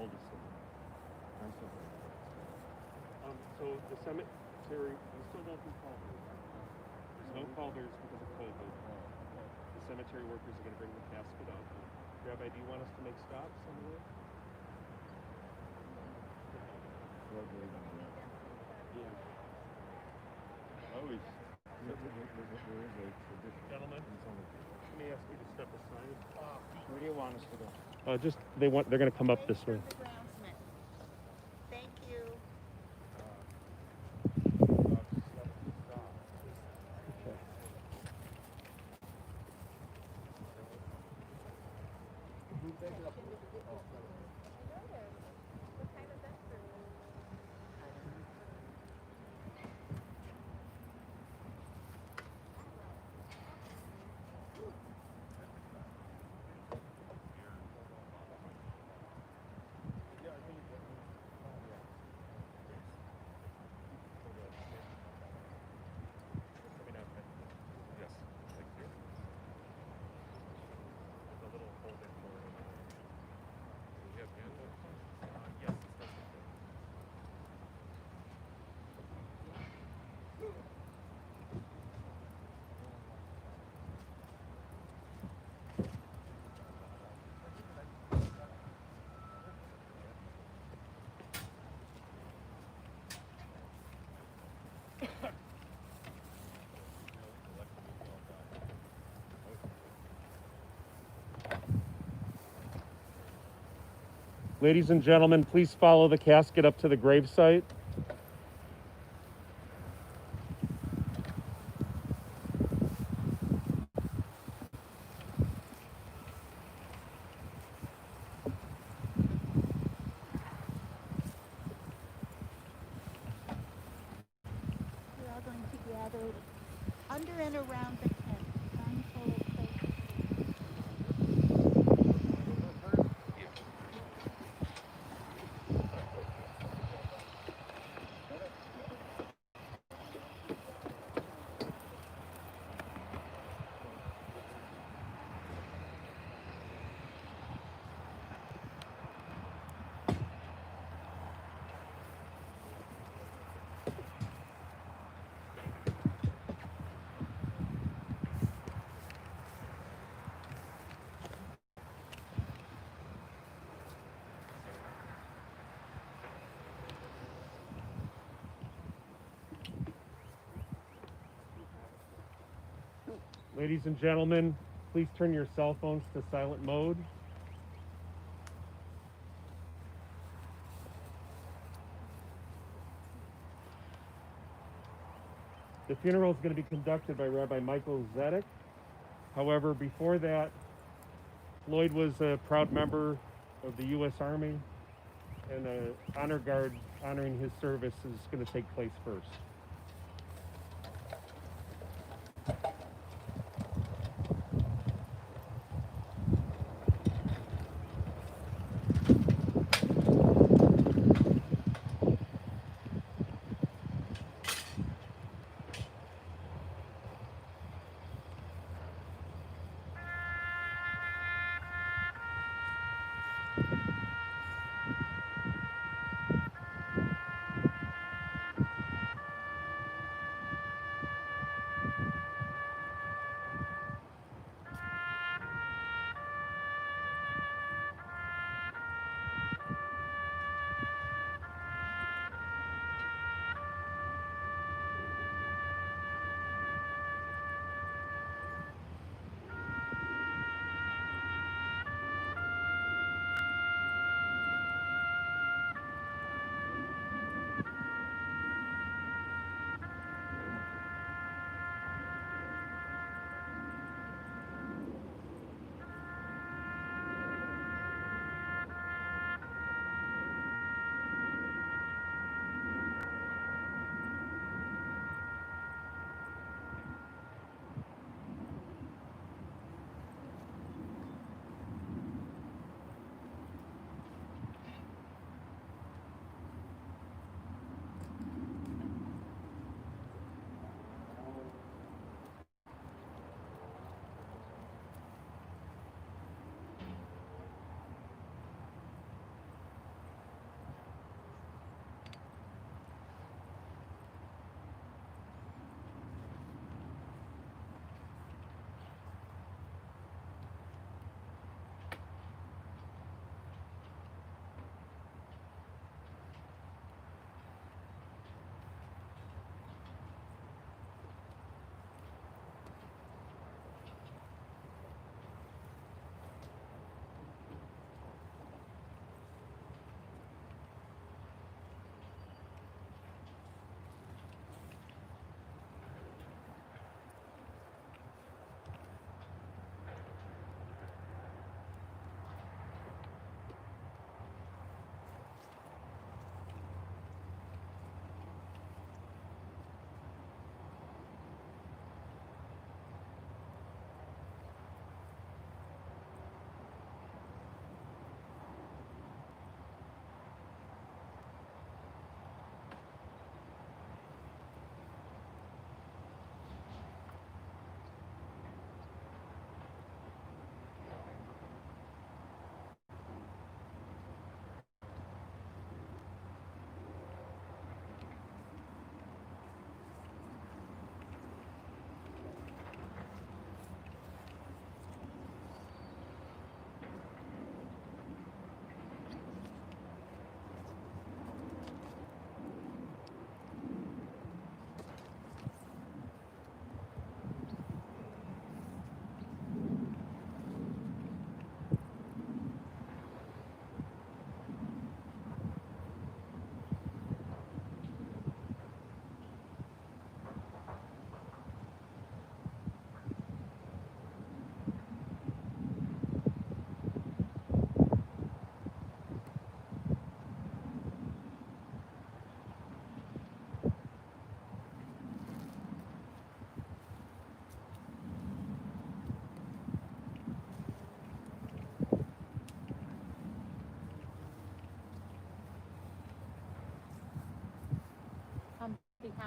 oldest sibling. My sibling. So the cemetery, we still don't do pallbearers. There's no pallbearers because of COVID. The cemetery workers are going to bring the casket up. Rabbi, do you want us to make stops on the way? Yeah. Always. There is a tradition. Gentlemen, let me ask you to step aside. Where do you want us to go? They're going to come up this way. Thank you. Yes, thank you. There's a little holder for it. Do we have handles? Yes, it's not. Ladies and gentlemen, please follow the casket up to the gravesite. We are going to gather under and around the tent. Mindful of place. Ladies and gentlemen, please turn your cell phones to silent mode. The funeral is going to be conducted by Rabbi Michael Zedek. However, before that, Floyd was a proud member of the U.S. Army, and an honor guard honoring his service is going to take place first.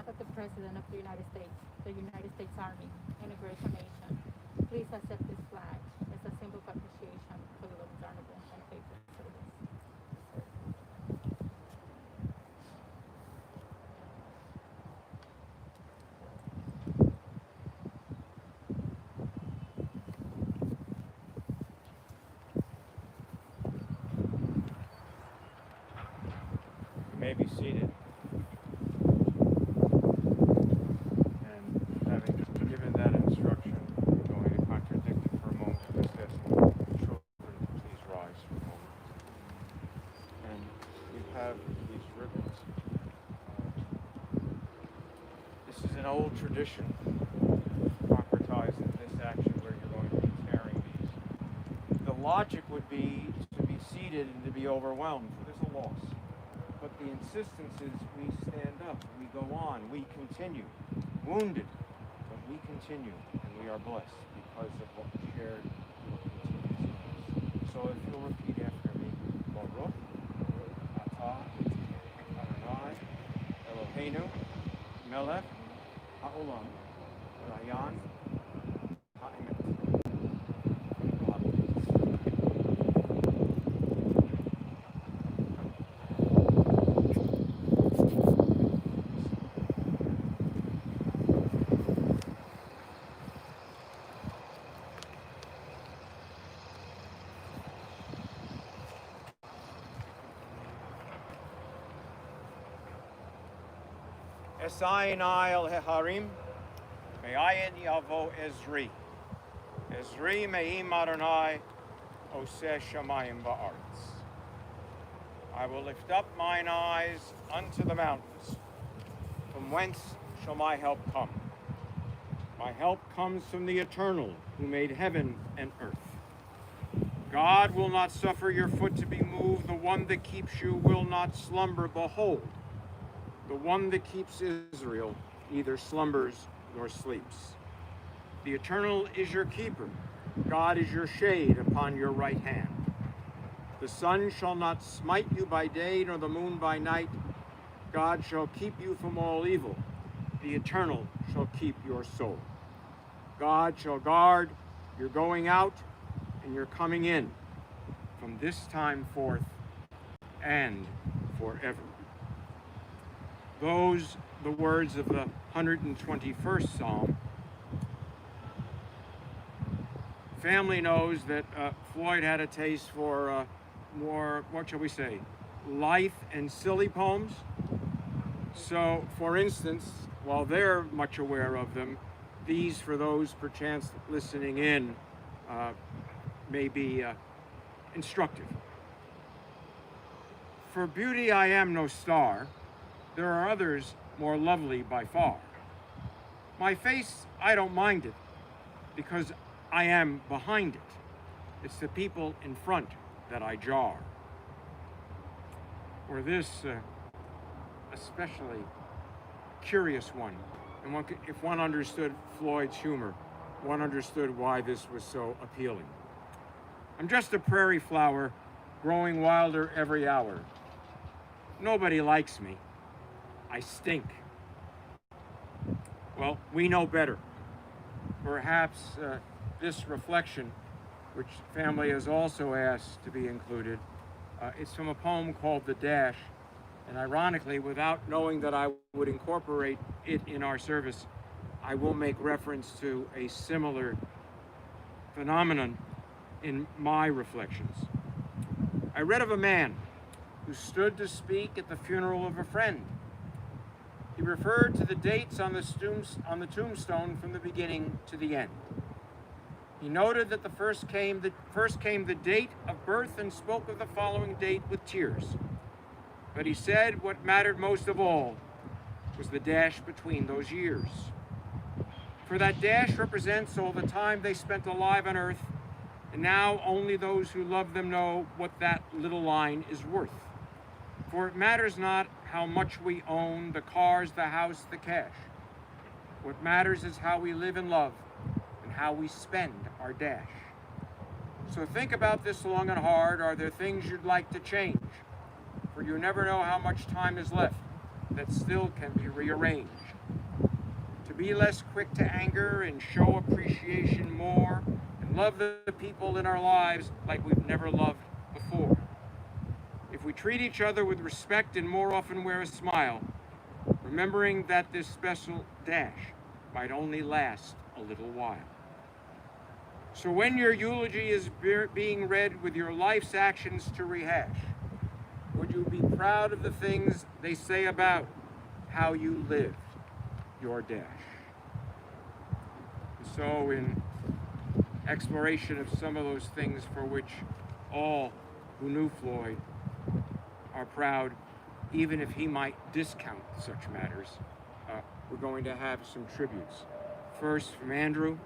behalf of the President of the United States Army, and a great nation, please accept this flag as a symbol of appreciation for the Lord's honorable and faithful service. You may be seated. And having given that instruction, I'm going to contradict it for a moment by just asking the children to please rise for a moment. And we have these ribbons. This is an old tradition, concretized in this action where you're going to be tearing these. The logic would be to be seated and to be overwhelmed. There's a loss. But the insistence is we stand up, we go on, we continue. Wounded, but we continue, and we are blessed because of what we shared and what continues in us. So if you'll repeat after me, Baruch, Atah, Adonai, Eloheinu, Melech, Ha'olam, Rayan, Ha'emet. Esayin el heharim, me'ayin yavo Ezri. Ezri me'im Adonai, oseh shamayim ba'aretz. I will lift up mine eyes unto the mountains. From whence shall my help come? My help comes from the Eternal, who made heaven and earth. God will not suffer your foot to be moved. The one that keeps you will not slumber. Behold, the one that keeps Israel neither slumbers nor sleeps. The Eternal is your keeper. God is your shade upon your right hand. The sun shall not smite you by day, nor the moon by night. God shall keep you from all evil. The Eternal shall keep your soul. God shall guard your going out and your coming in from this time forth and forever. Those the words of the 121st Psalm. Family knows that Floyd had a taste for more, what shall we say, light and silly poems. So, for instance, while they're much aware of them, these, for those perchance listening in, may be instructive. For beauty I am no star, there are others more lovely by far. My face, I don't mind it, because I am behind it. It's the people in front that I jar. Or this especially curious one, and if one understood Floyd's humor, one understood why this was so appealing. I'm just a prairie flower, growing wilder every hour. Nobody likes me. I stink. Well, we know better. Perhaps this reflection, which family has also asked to be included, it's from a poem called The Dash. And ironically, without knowing that I would incorporate it in our service, I will make reference to a similar phenomenon in my reflections. I read of a man who stood to speak at the funeral of a friend. He referred to the dates on the tombstone from the beginning to the end. He noted that first came the date of birth and spoke of the following date with tears. But he said what mattered most of all was the dash between those years. For that dash represents all the time they spent alive on earth, and now only those who love them know what that little line is worth. For it matters not how much we own, the cars, the house, the cash. What matters is how we live and love, and how we spend our dash. So think about this long and hard. Are there things you'd like to change? For you never know how much time is left. that still can be rearranged. To be less quick to anger and show appreciation more and love the people in our lives like we've never loved before. If we treat each other with respect and more often wear a smile, remembering that this special dash might only last a little while. So when your eulogy is being read with your life's actions to rehash, would you be proud of the things they say about how you lived your dash? And so in exploration of some of those things for which all who knew Floyd are proud, even if he might discount such matters, we're going to have some tributes. First from Andrew,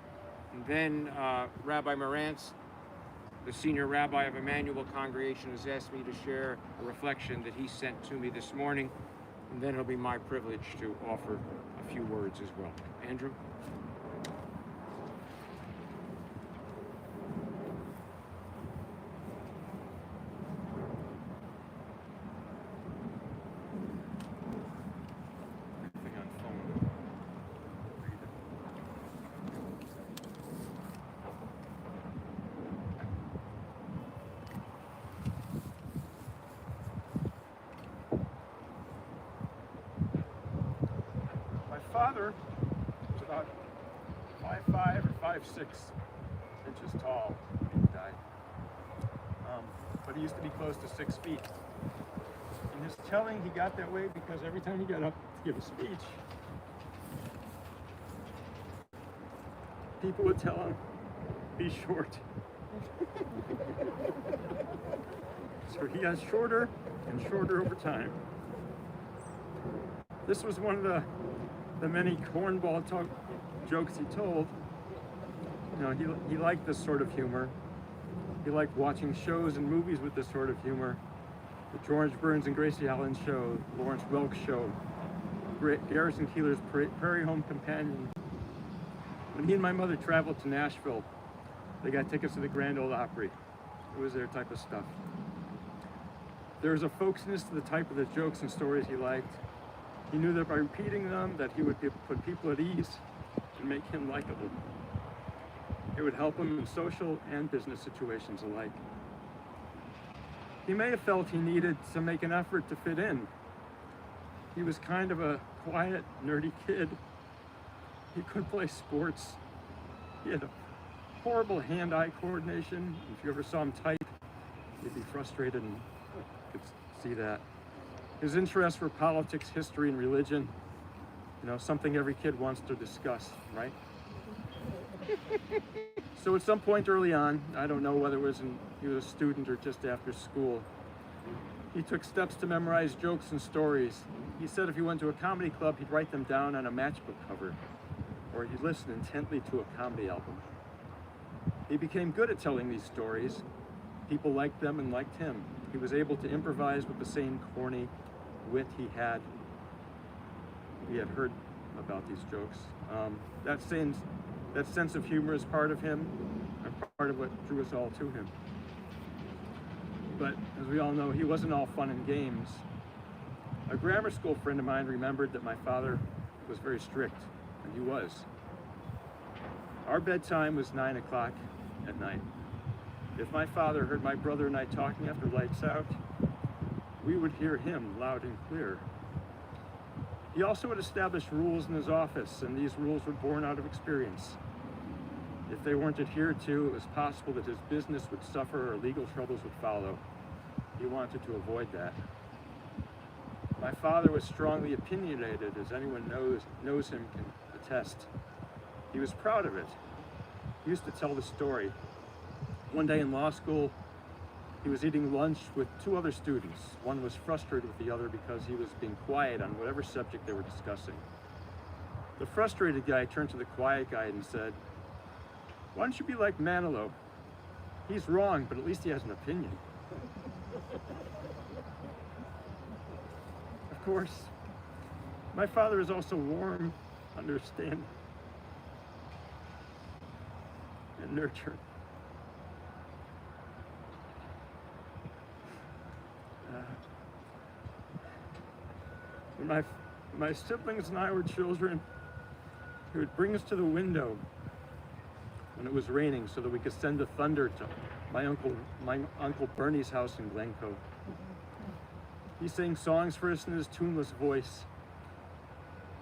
and then Rabbi Marantz, the senior rabbi of Emmanuel Congregation, has asked me to share a reflection that he sent to me this morning, and then it'll be my privilege to offer a few words as well. Andrew? Father was about 5'5" or 5'6" inches tall when he died. But he used to be close to 6 feet. In his telling, he got that way because every time he got up to give a speech, people would tell him, be short. So he got shorter and shorter over time. This was one of the many cornball jokes he told. You know, he liked this sort of humor. He liked watching shows and movies with this sort of humor. The George Burns and Gracie Allen show, Lawrence Welk show, Garrison Keillor's Prairie Home Companion. When he and my mother traveled to Nashville, they got tickets to the Grand Ole Opry. It was their type of stuff. There was a folksiness to the type of the jokes and stories he liked. He knew that by repeating them, that he would put people at ease and make him likable. It would help him in social and business situations alike. He may have felt he needed to make an effort to fit in. He was kind of a quiet, nerdy kid. He could play sports. He had a horrible hand-eye coordination. If you ever saw him type, you'd be frustrated and could see that. His interests were politics, history, and religion. You know, something every kid wants to discuss, right? So at some point early on, I don't know whether it was he was a student or just after school, he took steps to memorize jokes and stories. He said if he went to a comedy club, he'd write them down on a matchbook cover, or he'd listen intently to a comedy album. He became good at telling these stories. People liked them and liked him. He was able to improvise with the same corny wit he had heard about these jokes. That sense of humor is part of him and part of what drew us all to him. But as we all know, he wasn't all fun and games. A grammar school friend of mine remembered that my father was very strict, and he was. Our bedtime was 9 o'clock at night. If my father heard my brother and I talking after lights out, we would hear him loud and clear. He also had established rules in his office, and these rules were born out of experience. If they weren't adhered to, it was possible that his business would suffer or legal troubles would follow. He wanted to avoid that. My father was strongly opinionated, as anyone knows him can attest. He was proud of it. He used to tell the story. One day in law school, he was eating lunch with 2 other students. One was frustrated with the other because he was being quiet on whatever subject they were discussing. The frustrated guy turned to the quiet guy and said, "Why don't you be like Manilow? He's wrong, but at least he has an opinion." Of course, my father is also warm, understanding, and nurturing. When my siblings and I were children, he would bring us to the window when it was raining so that we could send the thunder to my uncle Bernie's house in Glencoe. He sang songs for us in his tuneless voice.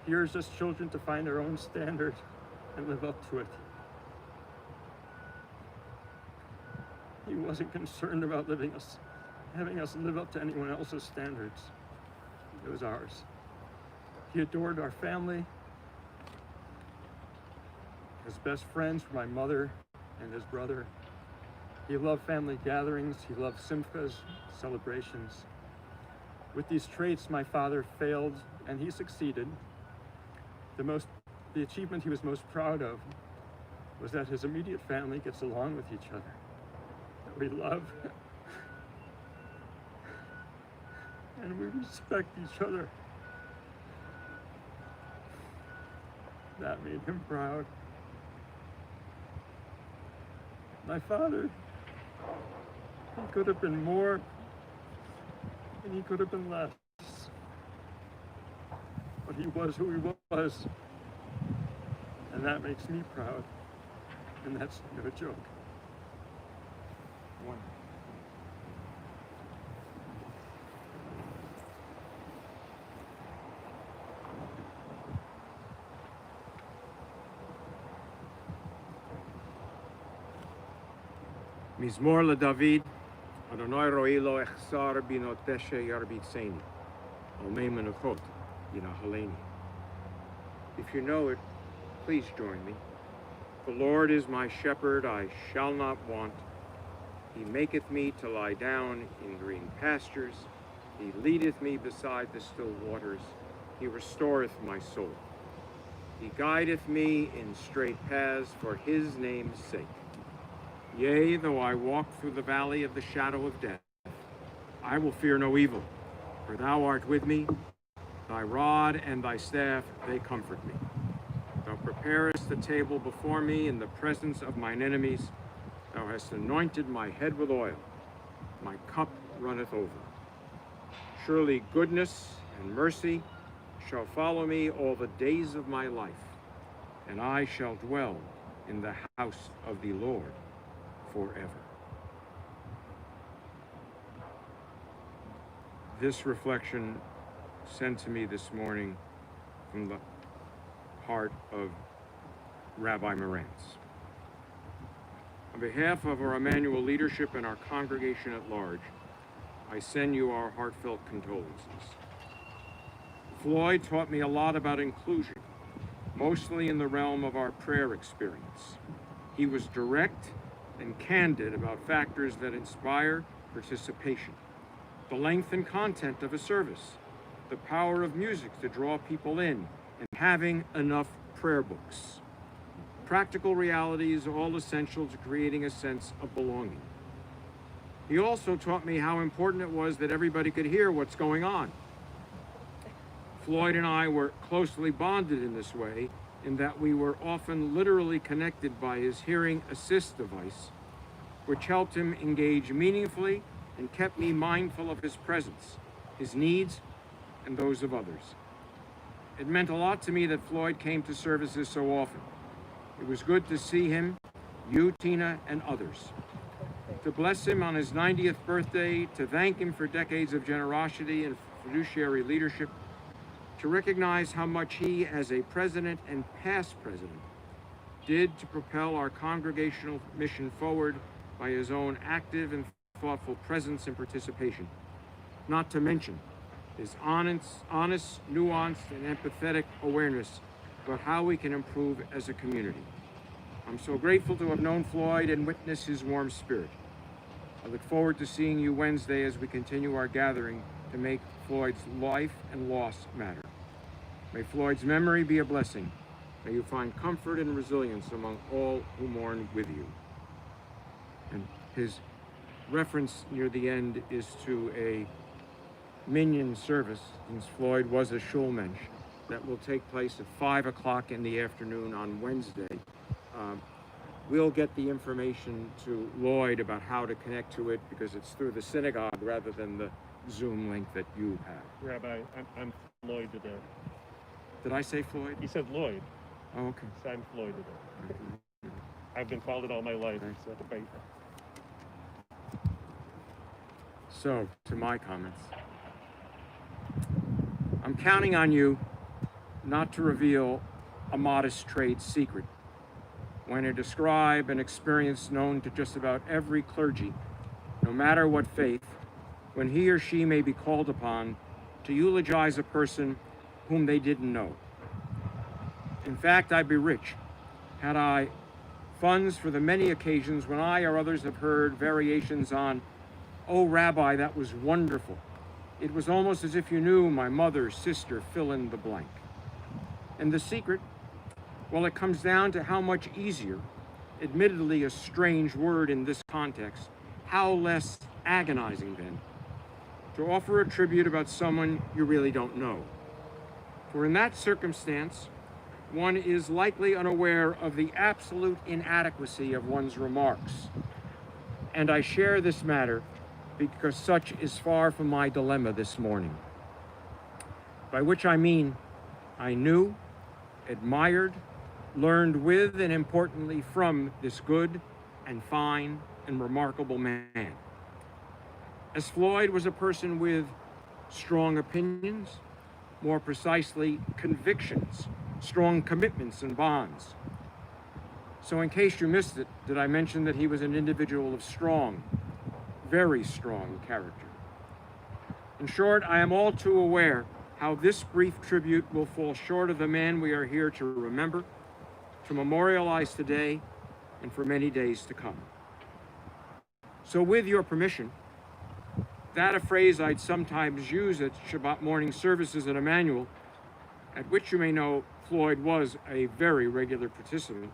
He urged us children to find our own standard and live up to it. He wasn't concerned about having us live up to anyone else's standards. It was ours. He adored our family. His best friends were my mother and his brother. He loved family gatherings. He loved simchas, celebrations. With these traits, my father failed and he succeeded. The achievement he was most proud of was that his immediate family gets along with each other, that we love and we respect each other. That made him proud. My father, he could have been more and he could have been less. But he was who he was. And that makes me proud. And that's no joke. One. Mizmor LeDavid, Adonai ro'i lo echsar binoteshe yarbitzeni, omei menuchot yinahaleni. If you know it, please join me. The Lord is my shepherd, I shall not want. He maketh me to lie down in green pastures. He leadeth me beside the still waters. He restoreth my soul. He guideth me in straight paths for his name's sake. Yea, though I walk through the valley of the shadow of death, I will fear no evil, for thou art with me. Thy rod and thy staff, they comfort me. Thou preparest the table before me in the presence of mine enemies. Thou hast anointed my head with oil. My cup runneth over. Surely goodness and mercy shall follow me all the days of my life, and I shall dwell in the house of the Lord forever. This reflection sent to me this morning from the heart of Rabbi Marantz. On behalf of our Emmanuel leadership and our congregation at large, I send you our heartfelt condolences. Floyd taught me a lot about inclusion, mostly in the realm of our prayer experience. He was direct and candid about factors that inspire participation, the length and content of a service, the power of music to draw people in, and having enough prayer books. Practical realities all essential to creating a sense of belonging. He also taught me how important it was that everybody could hear what's going on. Floyd and I were closely bonded in this way, in that we were often literally connected by his hearing assist device, which helped him engage meaningfully and kept me mindful of his presence, his needs, and those of others. It meant a lot to me that Floyd came to services so often. It was good to see him, you, Tina, and others. To bless him on his 90th birthday, to thank him for decades of generosity and fiduciary leadership, to recognize how much he, as a president and past president, did to propel our congregational mission forward by his own active and thoughtful presence and participation. Not to mention his honest, nuanced, and empathetic awareness about how we can improve as a community. I'm so grateful to have known Floyd and witnessed his warm spirit. I look forward to seeing you Wednesday as we continue our gathering to make Floyd's life and loss matter. May Floyd's memory be a blessing. May you find comfort and resilience among all who mourn with you. And his reference near the end is to a minyan service, since Floyd was a shulmensch, that will take place at 5 o'clock in the afternoon on Wednesday. We'll get the information to Lloyd about how to connect to it, because it's through the synagogue rather than the Zoom link that you have. Rabbi, I'm Floyd today. Did I say Floyd? He said Lloyd. Oh, okay. So I'm Floyd today. I've been called it all my life. So So, to my comments. I'm counting on you not to reveal a modest trade secret when I describe an experience known to just about every clergy, no matter what faith, when he or she may be called upon to eulogize a person whom they didn't know. In fact, I'd be rich had I funds for the many occasions when I or others have heard variations on, "Oh, Rabbi, that was wonderful. It was almost as if you knew my mother, sister, fill in the blank." And the secret? Well, it comes down to how much easier, admittedly a strange word in this context, how less agonizing then, to offer a tribute about someone you really don't know. For in that circumstance, one is likely unaware of the absolute inadequacy of one's remarks. And I share this matter because such is far from my dilemma this morning. By which I mean, I knew, admired, learned with, and importantly from this good and fine and remarkable man. As Floyd was a person with strong opinions, more precisely convictions, strong commitments and bonds. So in case you missed it, did I mention that he was an individual of strong, very strong character? In short, I am all too aware how this brief tribute will fall short of the man we are here to remember, to memorialize today, and for many days to come. So with your permission, that a phrase I'd sometimes use at Shabbat morning services at Emmanuel, at which you may know Floyd was a very regular participant.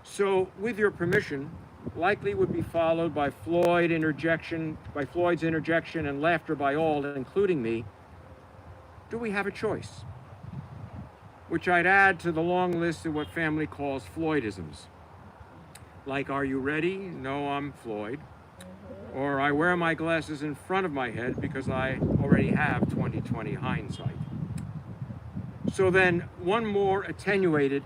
So with your permission, likely would be followed by Floyd's interjection and laughter by all, including me. Do we have a choice? Which I'd add to the long list of what family calls Floydisms. Like, are you ready? No, I'm Floyd. Or I wear my glasses in front of my head because I already have 20/20 hindsight. So then, one more attenuated,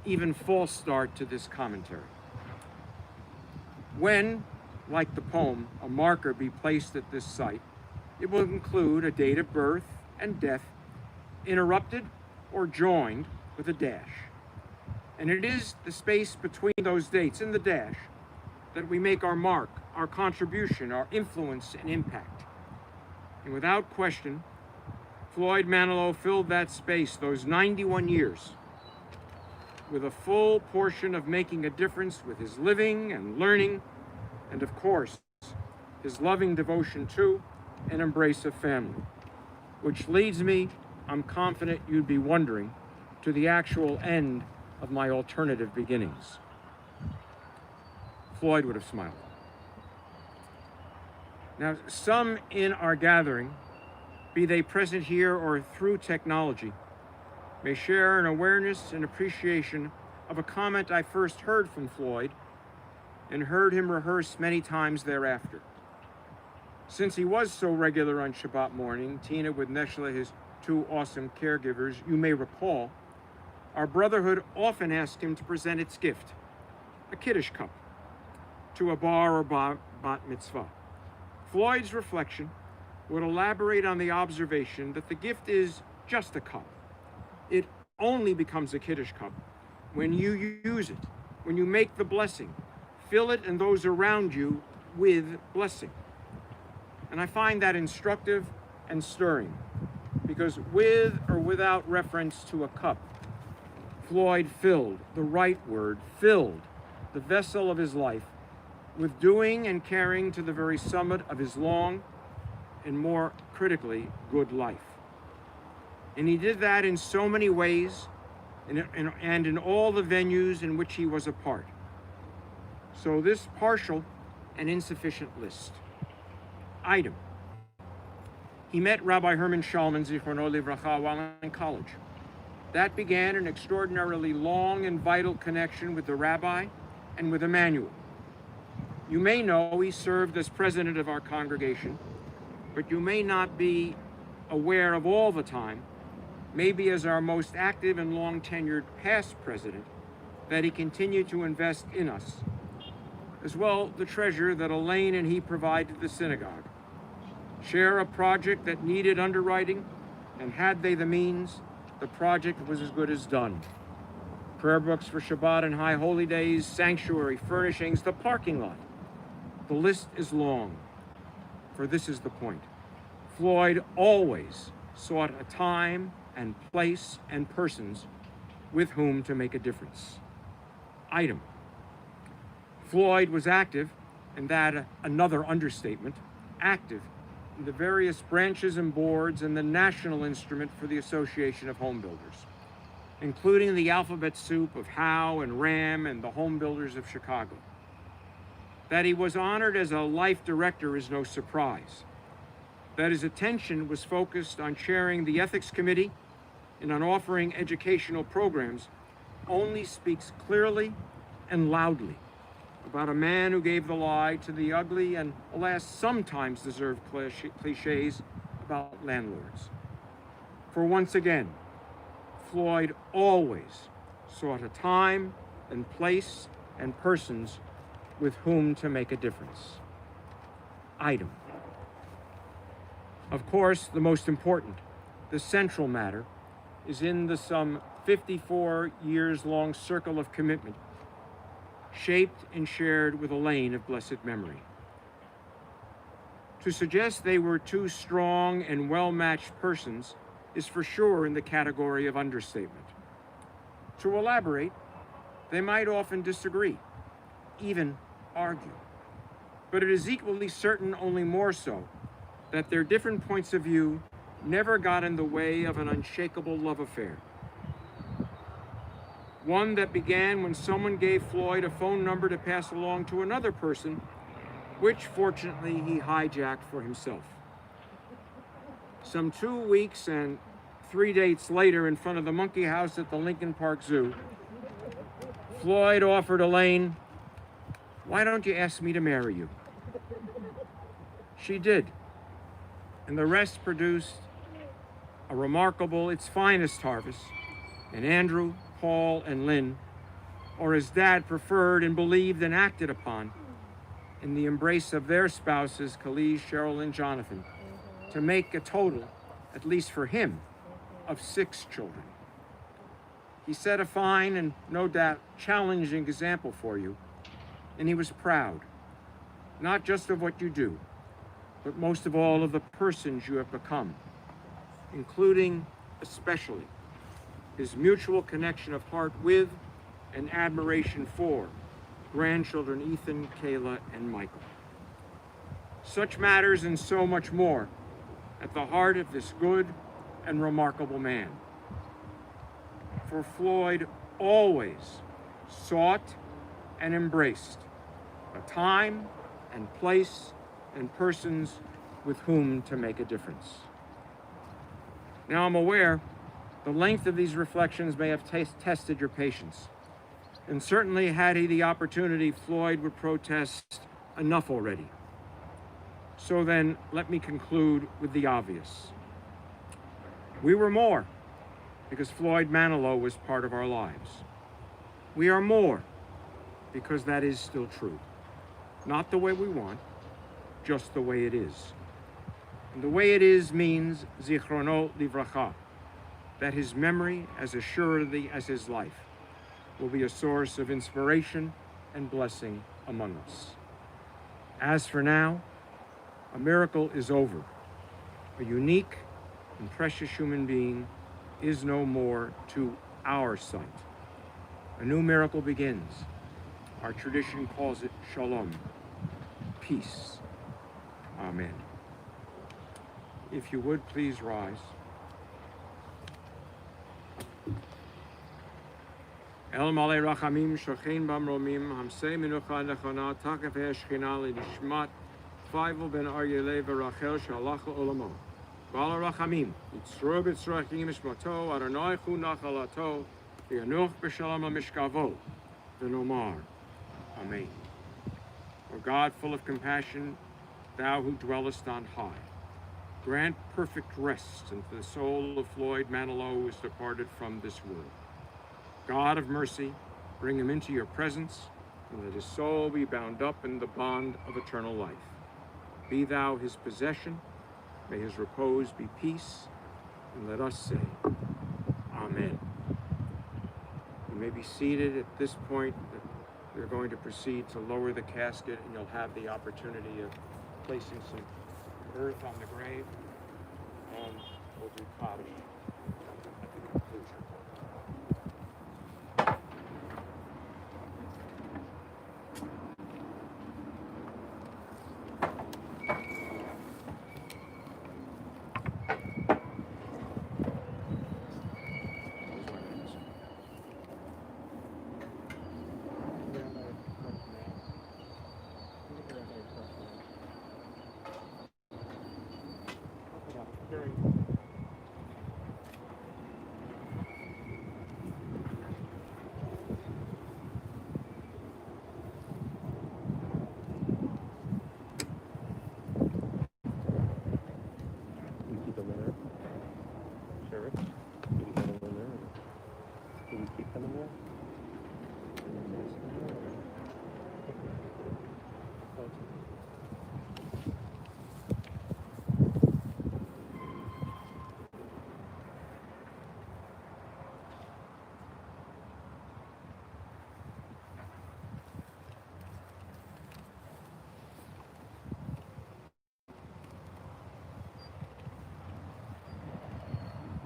even false start to this commentary. When, like the poem, a marker be placed at this site, it will include a date of birth and death, interrupted or joined with a dash. And it is the space between those dates in the dash that we make our mark, our contribution, our influence and impact. And without question, Floyd Manilow filled that space, those 91 years, with a full portion of making a difference with his living and learning, and of course, his loving devotion to and embrace of family. Which leads me, I'm confident you'd be wondering, to the actual end of my alternative beginnings. Floyd would have smiled. Now, some in our gathering, be they present here or through technology, may share an awareness and appreciation of a comment I first heard from Floyd and heard him rehearse many times thereafter. Since he was so regular on Shabbat morning, Tina with Neshla, his two awesome caregivers, you may recall, our brotherhood often asked him to present its gift, a Kiddush cup, to a bar or bat mitzvah. Floyd's reflection would elaborate on the observation that the gift is just a cup. It only becomes a Kiddush cup when you use it, when you make the blessing, fill it and those around you with blessing. And I find that instructive and stirring, because with or without reference to a cup, Floyd filled, the right word, filled the vessel of his life with doing and caring to the very summit of his long and, more critically, good life. And he did that in so many ways and in all the venues in which he was a part. So this partial and insufficient list. Item. He met Rabbi Herman Shulman, Zichrono Livracha, while in college. That began an extraordinarily long and vital connection with the rabbi and with Emmanuel. You may know he served as president of our congregation but you may not be aware of all the time, maybe as our most active and long-tenured past president, that he continued to invest in us. As well, the treasure that Elaine and he provided the synagogue. Share a project that needed underwriting, and had they the means, the project was as good as done. Prayer books for Shabbat and High Holy Days, sanctuary, furnishings, the parking lot. The list is long, for this is the point. Floyd always sought a time and place and persons with whom to make a difference. Item. Floyd was active, and that another understatement, active in the various branches and boards and the national instrument for the Association of Home Builders, including the alphabet soup of Howe and Ram and the Home Builders of Chicago. That he was honored as a life director is no surprise. That his attention was focused on chairing the ethics committee and on offering educational programs only speaks clearly and loudly about a man who gave the lie to the ugly and, alas, sometimes deserved cliches about landlords. For once again, Floyd always sought a time and place and persons with whom to make a difference. Item. Of course, the most important, the central matter, is in the some 54 years long circle of commitment shaped and shared with Elaine of blessed memory. To suggest they were two strong and well-matched persons is for sure in the category of understatement. To elaborate, they might often disagree, even argue. But it is equally certain, only more so, that their different points of view never got in the way of an unshakable love affair. One that began when someone gave Floyd a phone number to pass along to another person, which fortunately he hijacked for himself. Some 2 weeks and 3 dates later, in front of the monkey house at the Lincoln Park Zoo, Floyd offered Elaine, "Why don't you ask me to marry you?" She did, and the rest produced a remarkable, its finest harvest, and Andrew, Paul, and Lynn, or as Dad preferred and believed and acted upon, in the embrace of their spouses, Khalid, Cheryl, and Jonathan, to make a total, at least for him, of 6 children. He set a fine and no doubt challenging example for you, and he was proud, not just of what you do, but most of all of the persons you have become, including, especially, his mutual connection of heart with and admiration for grandchildren Ethan, Kayla, and Michael. Such matters and so much more at the heart of this good and remarkable man. For Floyd always sought and embraced a time and place and persons with whom to make a difference. Now I'm aware the length of these reflections may have tested your patience. And certainly had he the opportunity, Floyd would protest enough already. So then, let me conclude with the obvious. We were more because Floyd Manilow was part of our lives. We are more because that is still true. Not the way we want, just the way it is. And the way it is means Zichrono Livracha, that his memory, as assuredly as his life, will be a source of inspiration and blessing among us. As for now, a miracle is over. A unique and precious human being is no more to our sight. A new miracle begins. Our tradition calls it Shalom, peace. Amen. If you would, please rise. El Malay Rachamim Shochein Bamromim Hamsei Menucha Nechona Takef Eshchina L'Nishmat Feivel Ben Aryeh Rachel Shalach Olamo Bala Rachamim Yitzro B'Tzrachim Ishmato Adonai Chu Nachalato V'Yanuch B'Shalom LaMishkavo V'Nomar Amen. O God, full of compassion, thou who dwellest on high, grant perfect rest unto the soul of Floyd Manilow, who is departed from this world. God of mercy, bring him into your presence, and let his soul be bound up in the bond of eternal life. Be thou his possession, may his repose be peace, and let us say, Amen. You may be seated at this point. We're going to proceed to lower the casket, and you'll have the opportunity of placing some earth on the grave, and we'll do Kaddish at the conclusion.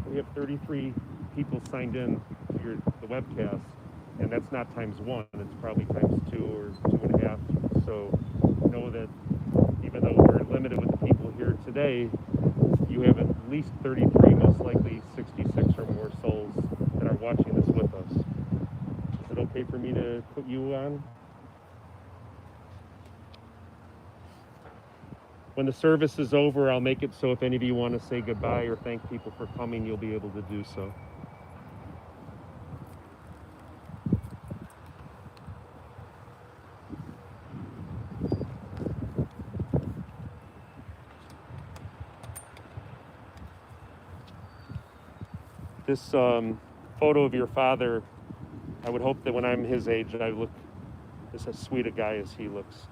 We have 33 people signed in to the webcast, and that's not times one, it's probably times 2 or 2.5. So know that even though we're limited with the people here today, you have at least 33, most likely 66 or more souls that are watching this with us. Is it okay for me to put you on? When the service is over, I'll make it so if any of you want to say goodbye or thank people for coming, you'll be able to do so. This photo of your father, I would hope that when I'm his age, I look as sweet a guy as he looks.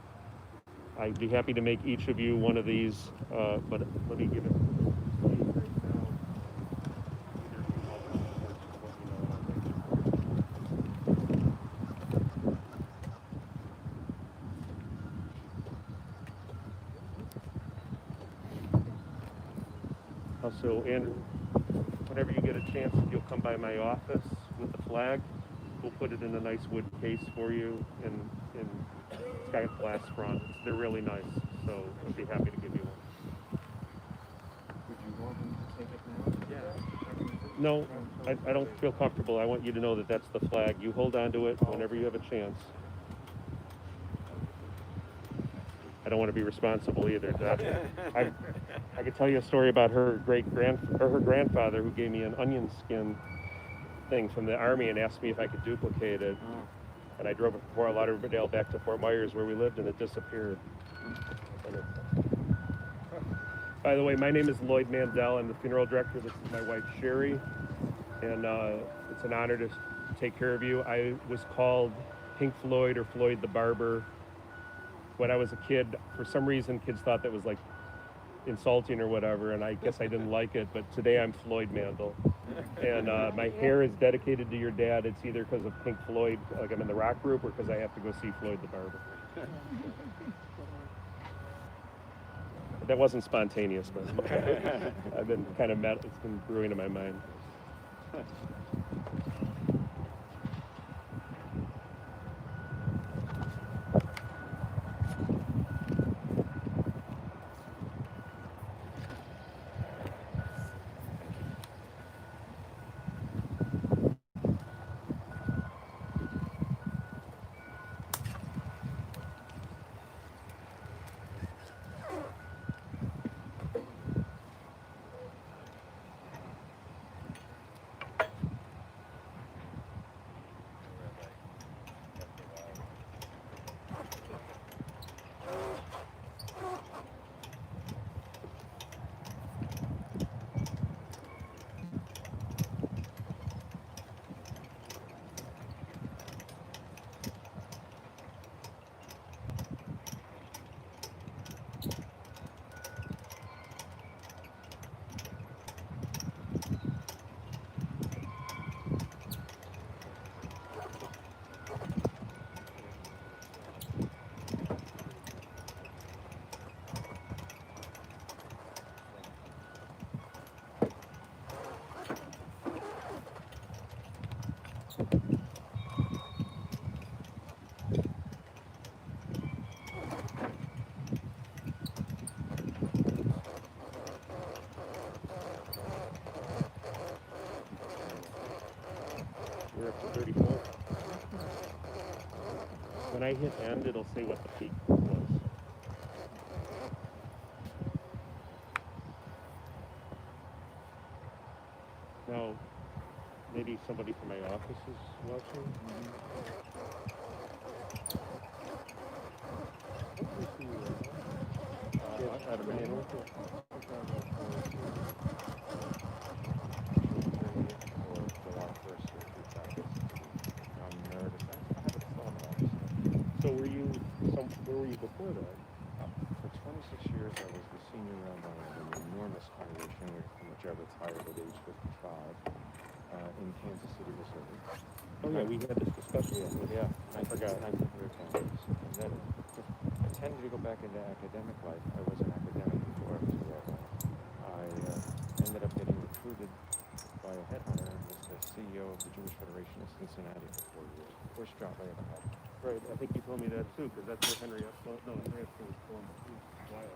I'd be happy to make each of you one of these, but let me give it to you right now. Either of you hold it or just let me know and I'll make it. Also, Andrew, whenever you get a chance, if you'll come by my office with the flag, we'll put it in a nice wood case for you, and it's got a glass front. They're really nice, so I'd be happy to give you one. Would you want me to take it now? Yeah. No, I don't feel comfortable. I want you to know that that's the flag. You hold on to it whenever you have a chance. I don't want to be responsible either. I could tell you a story about her her grandfather who gave me an onion skin thing from the Army and asked me if I could duplicate it. Oh. And I drove it from Fort Lauderdale back to Fort Myers where we lived, and it disappeared. By the way, my name is Lloyd Mandel. I'm the funeral director. This is my wife, Sherry. And it's an honor to take care of you. I was called Pink Floyd or Floyd the Barber when I was a kid. For some reason, kids thought that was like insulting or whatever, and I guess I didn't like it, but today I'm Floyd Mandel. And my hair is dedicated to your dad. It's either because of Pink Floyd, like I'm in the rock group, or because I have to go see Floyd the Barber. That wasn't spontaneous, but I've been kind of it's been brewing in my mind. 34. When I hit end, it'll say what the peak was. Now, maybe somebody from my office is watching. Out of Manilow. So where were you before that? For 26 years, I was the senior rabbi of an enormous congregation from which I retired at age 55 in Kansas City, Missouri. Oh yeah, we had this discussion. Yeah, I forgot. 1900 families. And then I tended to go back into academic life. I was an academic before I was a rabbi. I ended up getting recruited by a headhunter and was the CEO of the Jewish Federation of Cincinnati for 4 years. First job I ever had. Right, I think you told me that too, because that's where Henry Epstein was Columbus. Wild.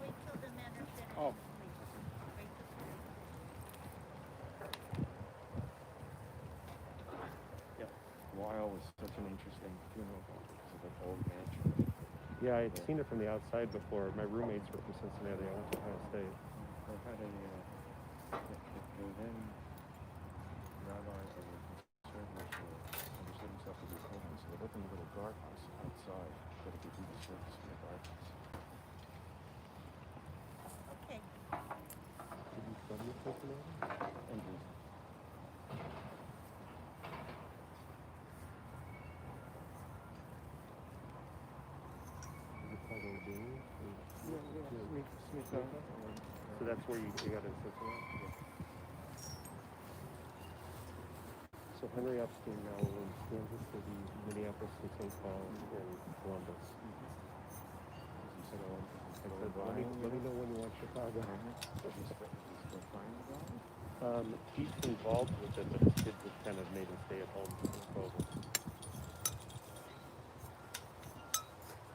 Wait till the men are finished, Oh. please. Wait till Weil was such an interesting funeral home because of an old mansion. Yeah, I had seen it from the outside before. My roommates were from Cincinnati. I went to Ohio State. I had the then rabbi of a conservative school understood himself to be homeless, so they opened a little guardhouse outside so that he could do the service in the guardhouse. Okay. Did you study at Cincinnati? And just Is it called O'Dane? Smith. So that's where you got in Cincinnati? So Henry Epstein now owns Kansas City, Minneapolis, and St. Paul, and Columbus. So I said, let me know when you want Chicago. he's still trying to go. He's involved with it, but his kids have kind of made him stay at home since COVID.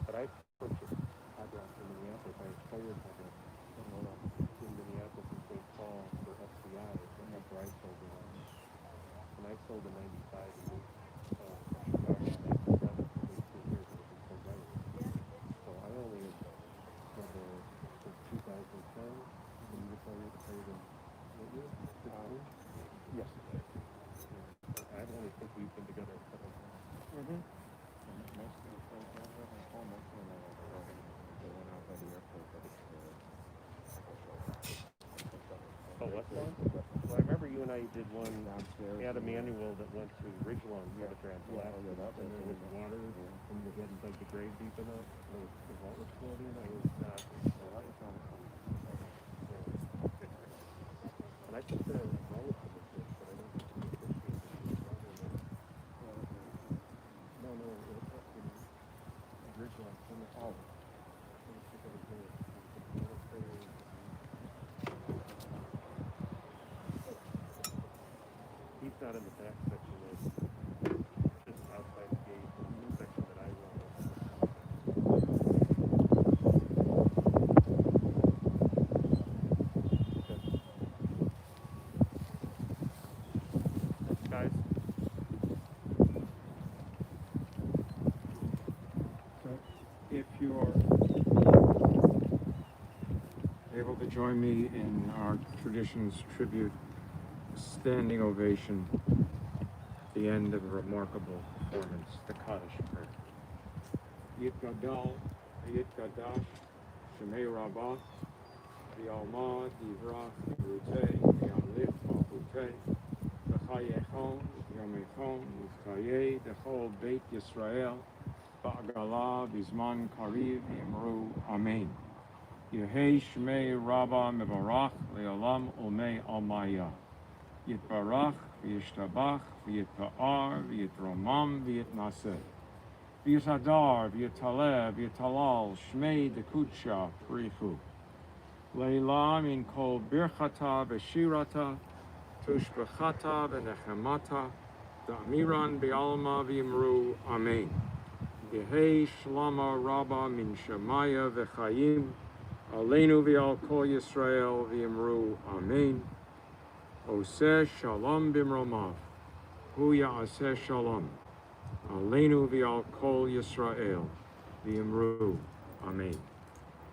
But I purchased Hydrox in Minneapolis. I acquired Hydrox in Minneapolis and St. Paul for FBI after I sold it. And I sold in 95 and moved Chicago in 97 for 18 years. I was in Fort Myers. So I only had since 2010 when you retired in what year? 15? Yes. I only think we've been together a couple of times. Mm-hmm. Most of the friends I have at home, most of them are the one out by the airport, but it's Oh, West Lawn? Well, I remember you and I did one downstairs. at Emmanuel that went to Ridgelawn for the transplant. Yeah, that And there was water, and we hadn't dug the grave deep enough. The vault was floating. I was not. Well, that was on And I think the relative of this, but I don't think the officiated was water in there. No, it was in Ridgelawn. Oh. He's not in the back section. It's just outside the gate, the section that I Thanks, guys. So if you're able to join me in our traditions tribute, standing ovation at the end of a remarkable performance, the Kaddish prayer. Yit Gadal, Yit Gadash, Shemei Rabbah, V'Alma, Divrach, Yerutei, V'Yamlit, Malchutei, V'Chayechon, V'Yomechon, V'Chayei, Dechol Beit Yisrael, Ba'agala, V'Zman Kariv, Yimru, Amen. Yehei Shmei Rabbah Mevarach, Le'olam Umei Almaya. Yitbarach, V'Yishtabach, V'Yitpa'ar, V'Yitromam, V'Yitnaseh. V'Yitadar, V'Yitaleh, V'Yitalal, Shmei Dekudsha, Prichu. Leila min kol birchata v'shirata, tushbechata v'nechemata, da'amiran b'alma v'imru, Amen. Yehei shlama rabba min shemaya v'chayim, aleinu v'al kol Yisrael v'imru, Amen. Oseh shalom bimromav. Hu ya'aseh shalom. Aleinu v'al kol Yisrael. V'imru. Amen.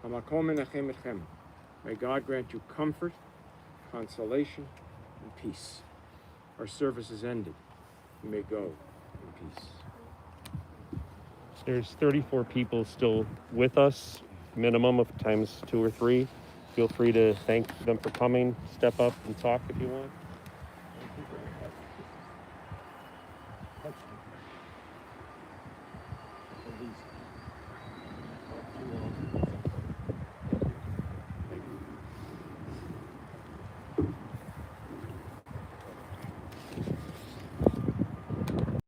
Hamakom menachem etchem. May God grant you comfort, consolation, and peace. Our service is ended. You may go in peace. There's 34 people still with us, minimum of times 2 or 3. Feel free to thank them for coming, step up and talk if you want.